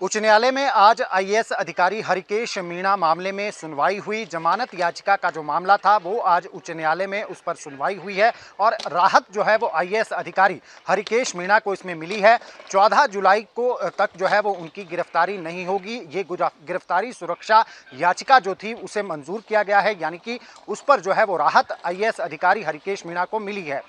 उच्च न्यायालय में आज आईएएस अधिकारी हरिकेश मीणा मामले में सुनवाई हुई। जमानत याचिका का जो मामला था वो आज उच्च न्यायालय में उस पर सुनवाई हुई है और राहत जो है वो आईएएस अधिकारी हरिकेश मीणा को इसमें मिली है। 14 जुलाई को तक जो है वो उनकी गिरफ्तारी नहीं होगी। ये गिरफ्तारी सुरक्षा याचिका जो थी उसे मंजूर किया गया है, यानी कि उस पर जो है वो राहत आईएएस अधिकारी हरिकेश मीणा को मिली है।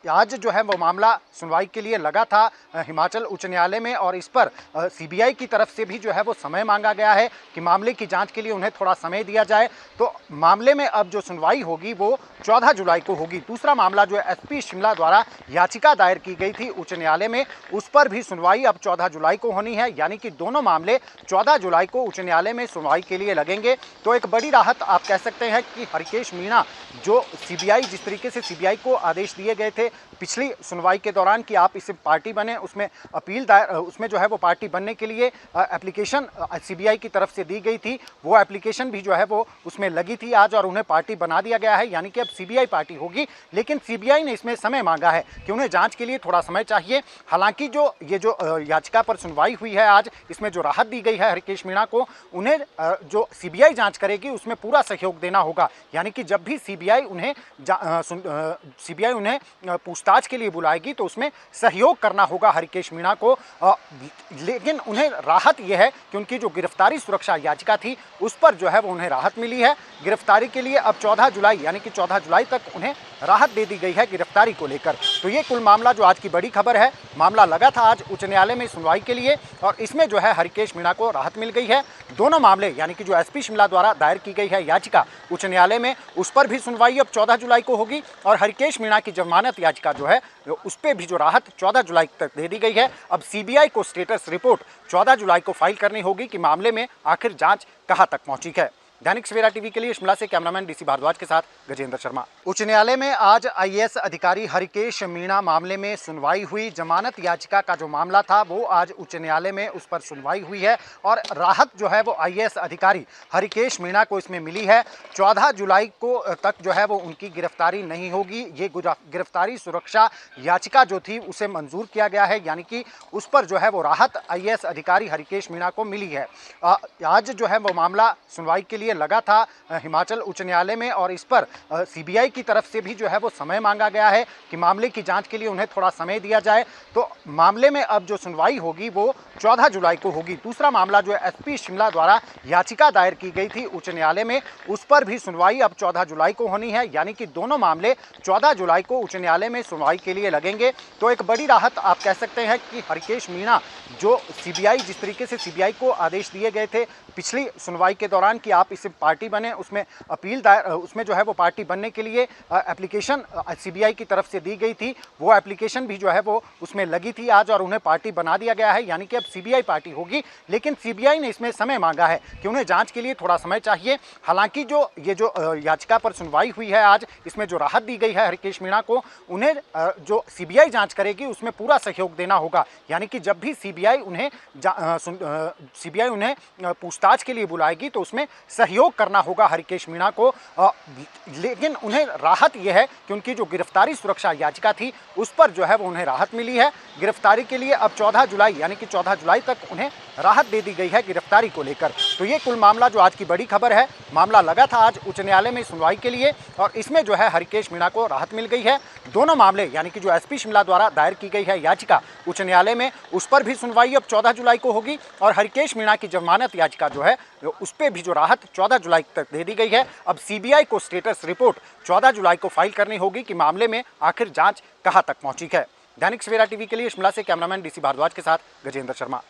आज जो है वो मामला सुनवाई के लिए लगा था हिमाचल उच्च न्यायालय में और इस पर सीबीआई की तरफ से भी जो है वो समय मांगा गया है कि मामले की जांच के लिए उन्हें थोड़ा समय दिया जाए। तो मामले में अब जो सुनवाई होगी वो 14 जुलाई को होगी। दूसरा मामला जो एसपी शिमला द्वारा याचिका दायर की गई थी उच्च न्यायालय में, उस पर भी सुनवाई अब 14 जुलाई को होनी है, यानी कि दोनों मामले 14 जुलाई को उच्च न्यायालय में सुनवाई के लिए लगेंगे। तो एक बड़ी राहत आप कह सकते हैं कि हरिकेश मीणा जो सीबीआई, जिस तरीके से सीबीआई को आदेश दिए गए थे पिछली सुनवाई के दौरान कि आप इसे पार्टी बने, उसमें अपील दायर, उसमें जो है वो पार्टी बनने के लिए एप्लीकेशन सीबीआई की तरफ से दी गई थी, वो एप्लीकेशन भी जो है वो उसमें लगी थी आज और उन्हें पार्टी बना दिया गया है, यानी कि अब सीबीआई पार्टी होगी। लेकिन सीबीआई ने इसमें समय मांगा है कि उन्हें जांच के लिए थोड़ा समय चाहिए। हालांकि जो याचिका पर सुनवाई हुई है आज, इसमें जो राहत दी गई है हरिकेश मीणा को, उन्हें जो सीबीआई जांच करेगी उसमें पूरा सहयोग देना होगा, यानी कि जब भी सीबीआई उन्हें पूछताछ के लिए बुलाएगी तो उसमें सहयोग करना होगा हरिकेश मीणा को। लेकिन उन्हें राहत यह है कि उनकी जो गिरफ्तारी सुरक्षा याचिका थी उस पर जो है वो उन्हें राहत मिली है। गिरफ्तारी के लिए अब 14 जुलाई यानी कि 14 जुलाई तक उन्हें राहत दे दी गई है गिरफ्तारी को लेकर। तो ये कुल मामला जो आज की बड़ी खबर है, मामला लगा था आज उच्च न्यायालय में सुनवाई के लिए और इसमें जो है हरिकेश मीणा को राहत मिल गई है। दोनों मामले यानी कि जो एसपी शिमला द्वारा दायर की गई है याचिका उच्च न्यायालय में, उस पर भी सुनवाई अब 14 जुलाई को होगी और हरिकेश मीणा की जमानत याचिका जो है उस पर भी जो राहत 14 जुलाई तक दे दी गई है। अब सीबीआई को स्टेटस रिपोर्ट 14 जुलाई को फाइल करनी होगी कि मामले में आखिर जांच कहां तक पहुंची है। दैनिक सवेरा टीवी के लिए शिमला से कैमरामैन डीसी भारद्वाज के साथ गजेंद्र शर्मा। उच्च न्यायालय में आज आईएएस अधिकारी हरिकेश मीणा मामले में सुनवाई हुई। जमानत याचिका का जो मामला था वो आज उच्च न्यायालय में उस पर सुनवाई हुई है और राहत जो है वो आईएएस अधिकारी हरिकेश मीणा को इसमें मिली है। 14 जुलाई को तक जो है वो उनकी गिरफ्तारी नहीं होगी। ये गिरफ्तारी सुरक्षा याचिका जो थी उसे मंजूर किया गया है, यानी कि उस पर जो है वो राहत आईएएस अधिकारी हरिकेश मीणा को मिली है। आज जो है वो मामला सुनवाई के लिए लगा था हिमाचल उच्च न्यायालय में और इस पर सीबीआई की तरफ से भी जो है वो समय मांगा गया है कि मामले की जांच के लिए उन्हें थोड़ा समय दिया जाए। तो मामले में अब जो सुनवाई होगी वो 14 जुलाई को होगी। दूसरा मामला जो एसपी शिमला द्वारा याचिका दायर की गई थी उच्च न्यायालय में, उस पर भी सुनवाई अब 14 जुलाई को होनी है, यानी कि दोनों मामले 14 जुलाई को उच्च न्यायालय में सुनवाई के लिए लगेंगे। तो एक बड़ी राहत आप कह सकते हैं कि हरिकेश मीणा जो सीबीआई, जिस तरीके से सीबीआई को आदेश दिए गए थे पिछली सुनवाई के दौरान कि आप इसे पार्टी बने, उसमें अपील दायर, उसमें जो है वो पार्टी बनने के लिए एप्लीकेशन सीबीआई की तरफ से दी गई थी, वो एप्लीकेशन भी जो है वो उसमें लगी थी आज और उन्हें पार्टी बना दिया गया है, यानी कि अब सीबीआई पार्टी होगी। लेकिन सीबीआई ने इसमें समय मांगा है कि उन्हें जांच के लिए थोड़ा समय चाहिए। हालांकि जो याचिका पर सुनवाई हुई है आज, इसमें जो राहत दी गई है हरिकेश मीणा को, उन्हें जो सीबीआई जांच करेगी उसमें पूरा सहयोग देना होगा, यानी कि जब भी सीबीआई उन्हें पूछताछ के लिए बुलाएगी तो उसमें सहयोग करना होगा हरिकेश मीणा को। लेकिन उन्हें राहत यह है कि उनकी जो गिरफ्तारी सुरक्षा याचिका थी उस पर जो है वो उन्हें राहत मिली है। गिरफ्तारी के लिए अब 14 जुलाई यानी कि 14 जुलाई तक उन्हें राहत दे दी गई है गिरफ्तारी को लेकर। तो ये कुल मामला जो आज की बड़ी खबर है, मामला लगा था आज उच्च न्यायालय में सुनवाई के लिए और इसमें जो है हरिकेश मीणा को राहत मिल गई है। दोनों मामले यानी कि जो एसपी शिमला द्वारा दायर की गई है याचिका उच्च न्यायालय में, उस पर भी सुनवाई अब 14 जुलाई को होगी और हरिकेश मीणा की जमानत याचिका जो है उस पर भी जो राहत 14 जुलाई तक दे दी गई है। अब सीबीआई को स्टेटस रिपोर्ट 14 जुलाई को फाइल करनी होगी कि मामले में आखिर जांच कहां तक पहुंची है। दैनिक सवेरा टीवी के लिए शिमला से कैमरामैन डीसी भारद्वाज के साथ गजेंद्र शर्मा।